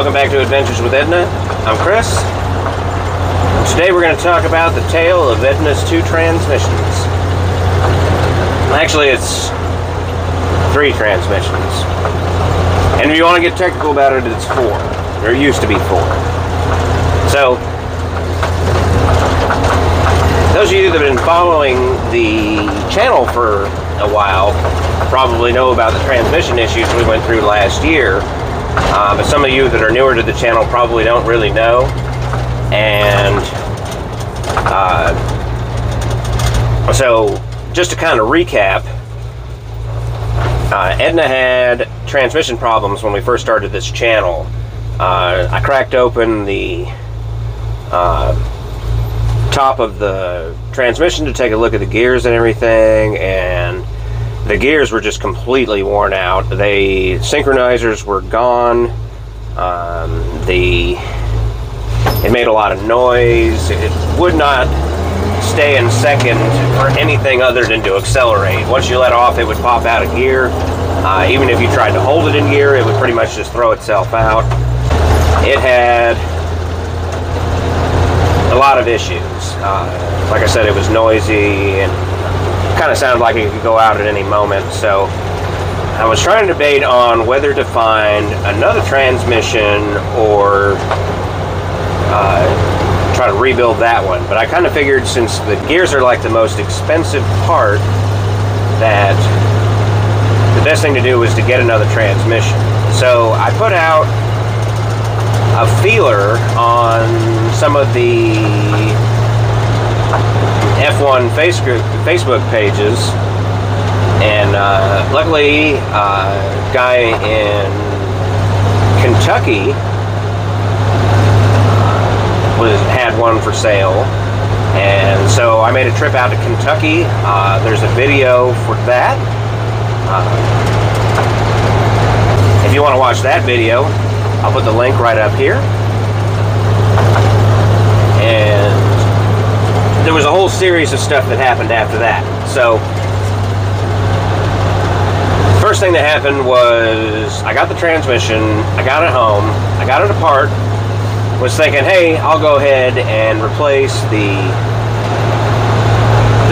Welcome back to Adventures with Edna. I'm Chris. And today we're going to talk about the tale of Edna's 2 transmissions. Actually, it's 3 transmissions. And if you want to get technical about it, it's 4. There used to be 4. So, those of you that have been following the channel for a while probably know about the transmission issues we went through last year. But some of you that are newer to the channel probably don't really know. And so just to kind of recap, Edna had transmission problems when we first started this channel. I cracked open the top of the transmission to take a look at the gears and everything, and the gears were just completely worn out. The synchronizers were gone. It made a lot of noise. It would not stay in second for anything other than to accelerate. Once you let off, it would pop out of gear. Even if you tried to hold it in gear, it would pretty much just throw itself out. It had a lot of issues. Like I said, it was noisy and kind of sounded like it could go out at any moment. So I was trying to debate on whether to find another transmission or try to rebuild that one. But I kind of figured, since the gears are like the most expensive part, that the best thing to do was to get another transmission. So I put out a feeler on some of the F1 Facebook pages, and luckily a guy in Kentucky had one for sale, and so I made a trip out to Kentucky. There's a video for that. If you want to watch that video, I'll put the link right up here. And there was a whole series of stuff that happened after that. So, first thing that happened was I got the transmission, I got it home, I got it apart, was thinking, hey, I'll go ahead and replace the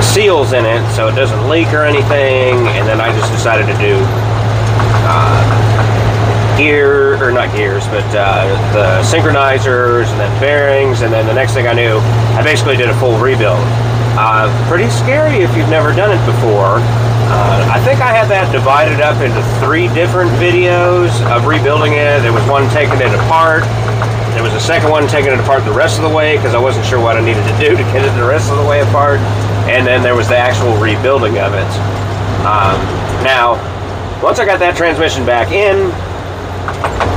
seals in it so it doesn't leak or anything, and then I just decided to do the synchronizers and then bearings, and then the next thing I knew, I basically did a full rebuild. Pretty scary if you've never done it before. I think I had that divided up into 3 different videos of rebuilding it. There was one taking it apart. There was a second one taking it apart the rest of the way because I wasn't sure what I needed to do to get it the rest of the way apart. And then there was the actual rebuilding of it. Now, once I got that transmission back in,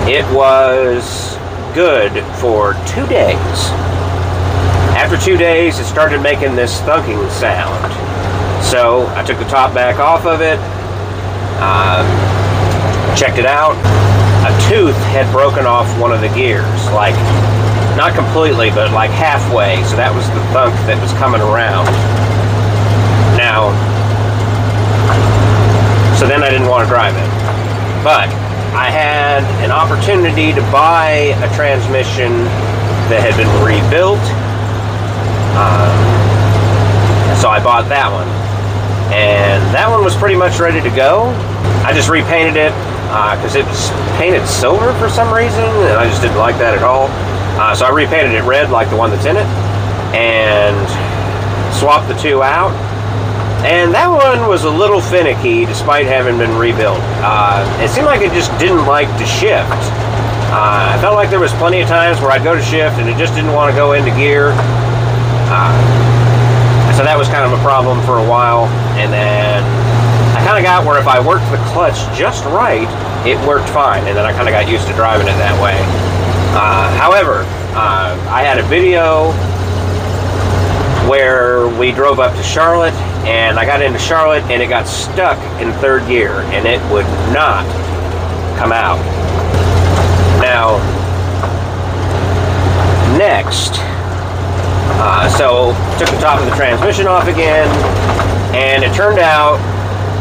it was good for 2 days. After 2 days, it started making this thunking sound. So I took the top back off of it, checked it out. A tooth had broken off one of the gears, like, not completely, but like halfway. So that was the thunk that was coming around. Now, so then I didn't want to drive it. But I had an opportunity to buy a transmission that had been rebuilt. So I bought that one. And that one was pretty much ready to go. I just repainted it because it was painted silver for some reason, and I just didn't like that at all. So I repainted it red like the one that's in it, and swapped the 2 out. And that one was a little finicky despite having been rebuilt. It seemed like it just didn't like to shift. I felt like there was plenty of times where I'd go to shift and it just didn't want to go into gear. So that was kind of a problem for a while. And then I kind of got where if I worked the clutch just right, it worked fine. And then I kind of got used to driving it that way. However, I had a video where we drove up to Charlotte, and I got into Charlotte and it got stuck in 3rd gear and it would not come out. Now, next, so took the top of the transmission off again, and it turned out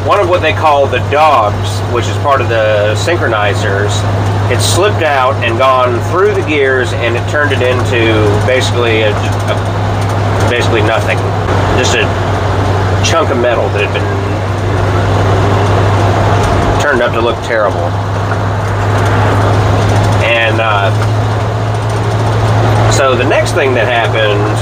one of what they call the dogs, which is part of the synchronizers, it slipped out and gone through the gears, and it turned it into basically basically nothing. Just a chunk of metal that had been turned up to look terrible. And so the next thing that happened,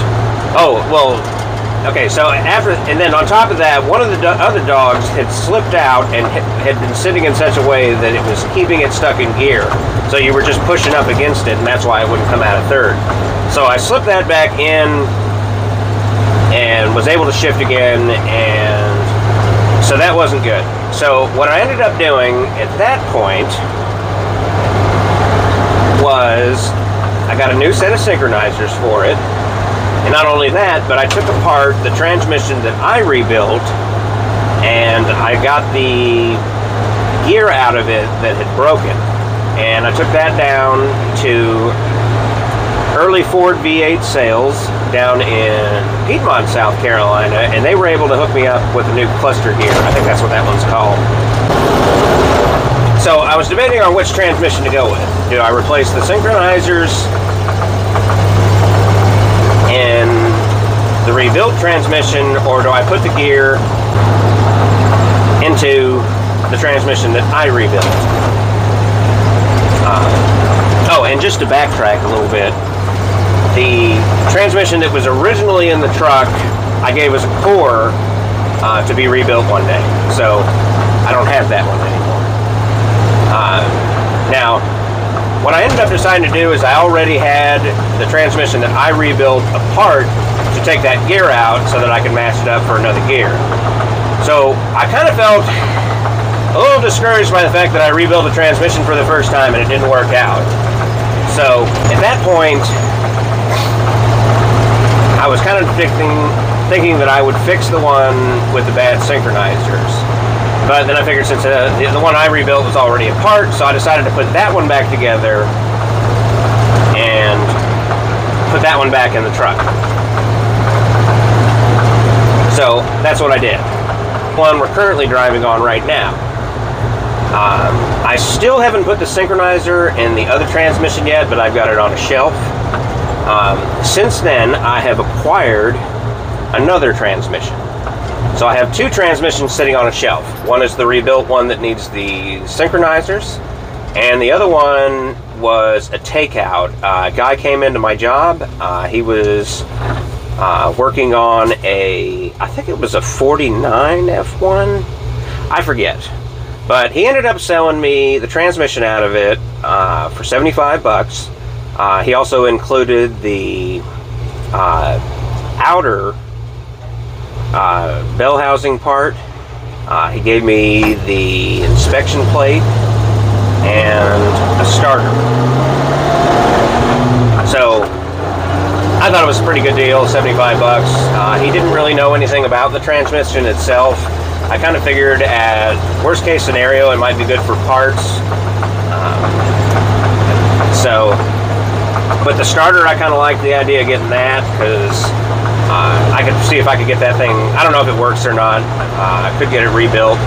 and then on top of that, one of the other dogs had slipped out and had been sitting in such a way that it was keeping it stuck in gear. So you were just pushing up against it, and that's why it wouldn't come out of third. So I slipped that back in and was able to shift again, and so that wasn't good. So what I ended up doing at that point was I got a new set of synchronizers for it. And not only that, but I took apart the transmission that I rebuilt, and I got the gear out of it that had broken. And I took that down to early Ford V8 sales down in Piedmont, South Carolina, and they were able to hook me up with a new cluster gear. I think that's what that one's called. So I was debating on which transmission to go with. Do I replace the synchronizers in the rebuilt transmission, or do I put the gear into the transmission that I rebuilt? And just to backtrack a little bit, the transmission that was originally in the truck, I gave as a core to be rebuilt one day. So I don't have that one anymore. Now, what I ended up deciding to do is I already had the transmission that I rebuilt apart to take that gear out so that I could match it up for another gear. So I kind of felt a little discouraged by the fact that I rebuilt the transmission for the first time and it didn't work out. So at that point, I was kind of thinking that I would fix the one with the bad synchronizers. But then I figured since the one I rebuilt was already apart, so I decided to put that one back together and put that one back in the truck. So that's what I did. One we're currently driving on right now. I still haven't put the synchronizer in the other transmission yet, but I've got it on a shelf. Since then, I have acquired another transmission. So I have two transmissions sitting on a shelf. One is the rebuilt one that needs the synchronizers, and the other one was a takeout. A guy came into my job. He was working on I think it was a 49 F1, I forget. But he ended up selling me the transmission out of it for 75 bucks. He also included the outer bell housing part. He gave me the inspection plate and a starter. So I thought it was a pretty good deal, 75 bucks. He didn't really know anything about the transmission itself. I kind of figured at worst case scenario it might be good for parts. But the starter, I kind of like the idea of getting that, because I could see if I could get that thing. I don't know if it works or not. I could get it rebuilt.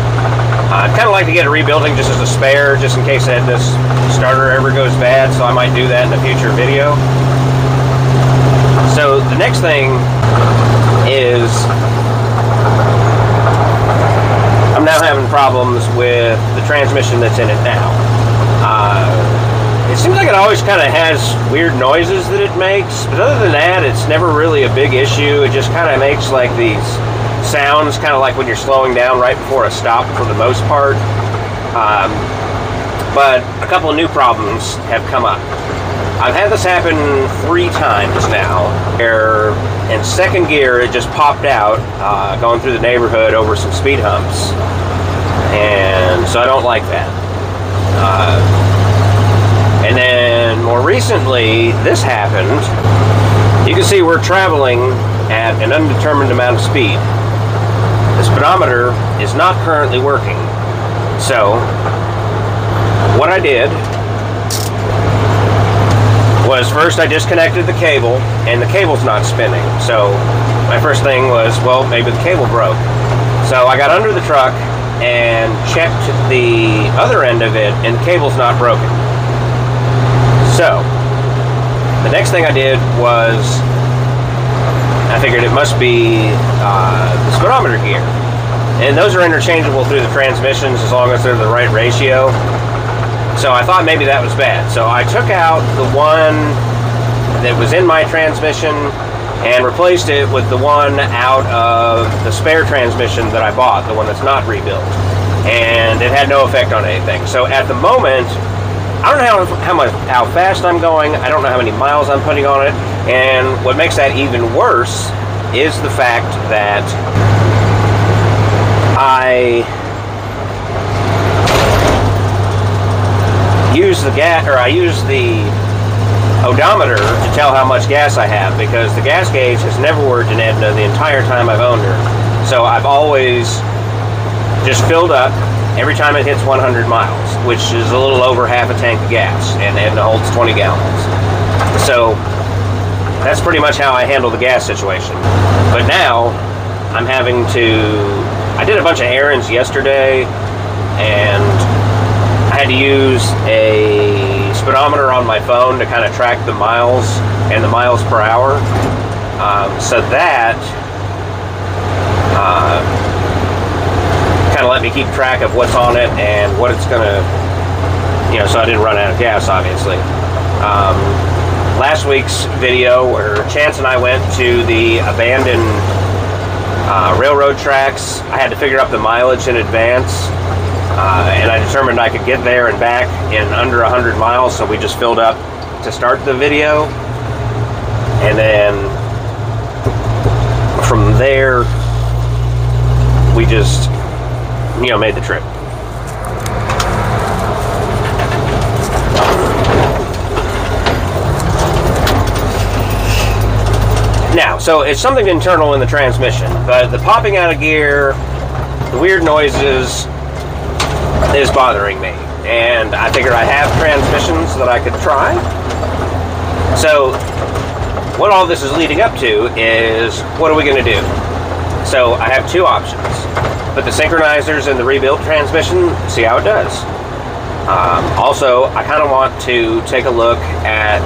I'd kind of like to get it rebuilding just as a spare, just in case this starter ever goes bad, so I might do that in a future video. So the next thing is I'm now having problems with the transmission that's in it now. It seems like it always kind of has weird noises that it makes, but other than that, it's never really a big issue. It just kind of makes like these sounds, kind of like when you're slowing down right before a stop for the most part. But a couple of new problems have come up. I've had this happen 3 times now, where in second gear it just popped out, going through the neighborhood over some speed humps. And so I don't like that. And then more recently, this happened. You can see we're traveling at an undetermined amount of speed. The speedometer is not currently working. So what I did was, first I disconnected the cable, and the cable's not spinning. So my first thing was, well, maybe the cable broke. So I got under the truck and checked the other end of it, and the cable's not broken. So, the next thing I did was, I figured it must be the speedometer gear. And those are interchangeable through the transmissions as long as they're the right ratio. So I thought maybe that was bad. So I took out the one that was in my transmission and replaced it with the one out of the spare transmission that I bought, the one that's not rebuilt. And it had no effect on anything. So at the moment, I don't know how fast I'm going. I don't know how many miles I'm putting on it. And what makes that even worse is the fact that I use the odometer to tell how much gas I have, because the gas gauge has never worked in Edna the entire time I've owned her. So I've always just filled up every time it hits 100 miles, which is a little over half a tank of gas, and Edna holds 20 gallons. So that's pretty much how I handle the gas situation. But now I'm having to, I did a bunch of errands yesterday, and I had to use a speedometer on my phone to kind of track the miles and the miles per hour. So that kind of let me keep track of what's on it and what it's gonna, so I didn't run out of gas, obviously. Last week's video where Chance and I went to the abandoned railroad tracks, I had to figure out the mileage in advance. And I determined I could get there and back in under 100 miles, so we just filled up to start the video. And then from there, we just, made the trip. Now, so it's something internal in the transmission, but the popping out of gear, the weird noises, is bothering me, and I figured I have transmissions that I could try. So what all this is leading up to is, what are we going to do? So I have two options. Put the synchronizers in the rebuilt transmission, see how it does. Also, I kind of want to take a look at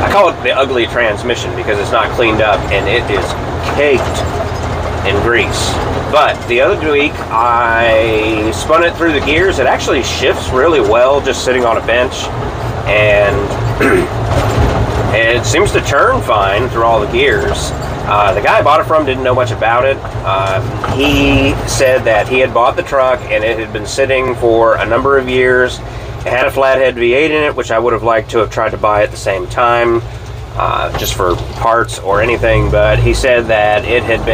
I call it the ugly transmission because it's not cleaned up and it is caked in grease. But the other week, I spun it through the gears. It actually shifts really well just sitting on a bench. And it seems to turn fine through all the gears. The guy I bought it from didn't know much about it. He said that he had bought the truck and it had been sitting for a number of years. It had a flathead V8 in it, which I would have liked to have tried to buy at the same time, just for parts or anything. But he said that it had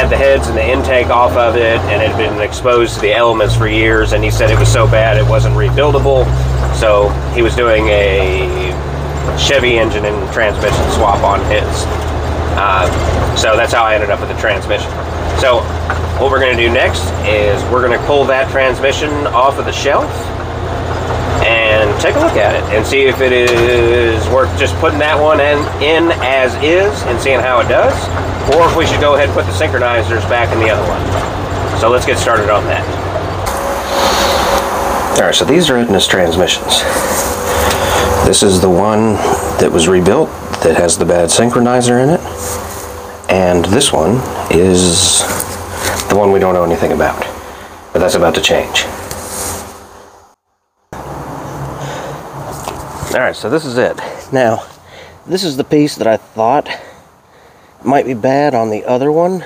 the heads and the intake off of it, and it had been exposed to the elements for years, and he said it was so bad it wasn't rebuildable. So he was doing a Chevy engine and transmission swap on his. So that's how I ended up with the transmission. So what we're going to do next is we're going to pull that transmission off of the shelf and take a look at it and see if it is worth just putting that one in as is and seeing how it does, or if we should go ahead and put the synchronizers back in the other one. So let's get started on that. Alright, so these are Edna's transmissions. This is the one that was rebuilt that has the bad synchronizer in it, and this one is the one we don't know anything about, but that's about to change. Alright, so this is it. Now, this is the piece that I thought might be bad on the other one.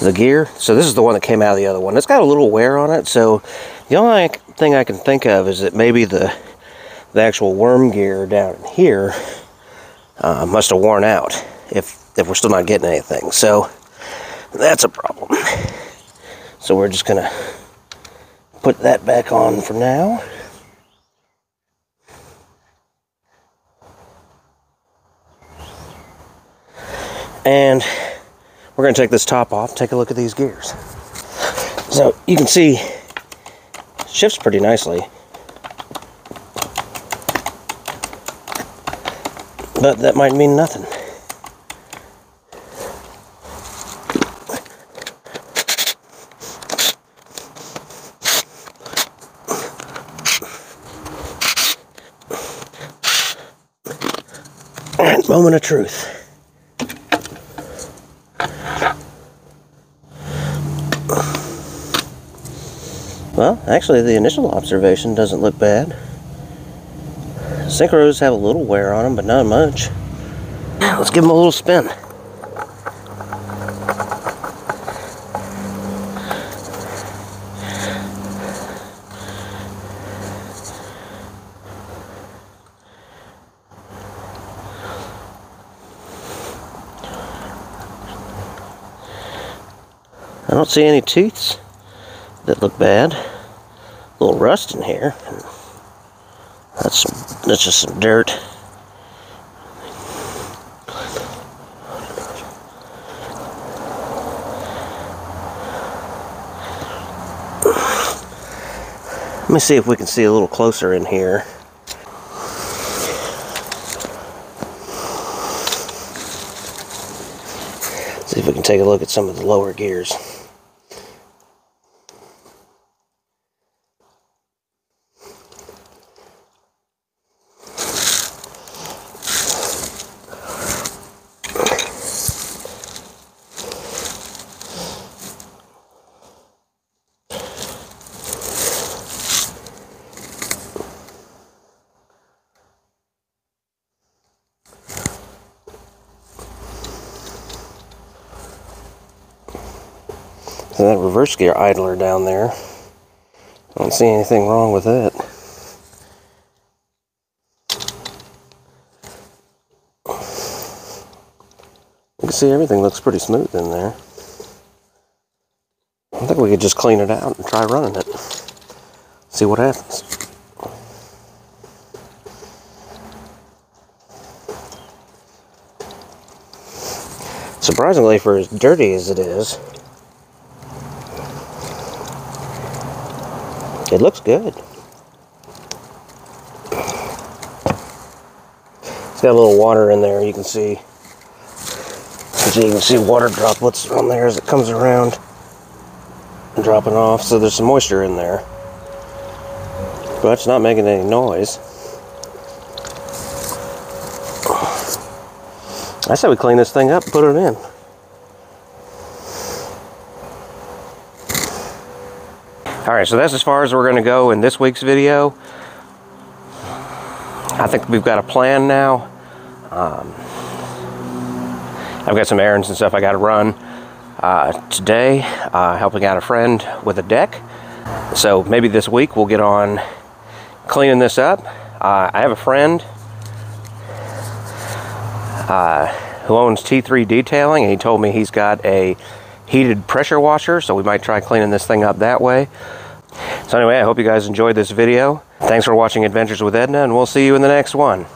The gear. So this is the one that came out of the other one. It's got a little wear on it, so the only thing I can think of is that maybe the actual worm gear down here must have worn out if we're still not getting anything. So that's a problem. So we're just gonna put that back on for now. And we're going to take this top off, take a look at these gears. So you can see it shifts pretty nicely. But that might mean nothing. Moment of truth. Well, actually the initial observation doesn't look bad. Synchros have a little wear on them, but not much. Let's give them a little spin. I don't see any teeths that look bad. A little rust in here. That's just some dirt. Let me see if we can see a little closer in here. See if we can take a look at some of the lower gears. So that reverse gear idler down there, I don't see anything wrong with it. You can see everything looks pretty smooth in there. I think we could just clean it out and try running it. See what happens. Surprisingly, for as dirty as it is, it looks good. It's got a little water in there, you can see. You can see water droplets on there as it comes around and dropping off, so there's some moisture in there. But it's not making any noise. I said we clean this thing up and put it in. Alright, so that's as far as we're going to go in this week's video. I think we've got a plan now. I've got some errands and stuff I got to run today, helping out a friend with a deck. So maybe this week we'll get on cleaning this up. I have a friend who owns T3 Detailing, and he told me he's got a heated pressure washer, so we might try cleaning this thing up that way. So anyway, I hope you guys enjoyed this video. Thanks for watching Adventures with Edna, and we'll see you in the next one.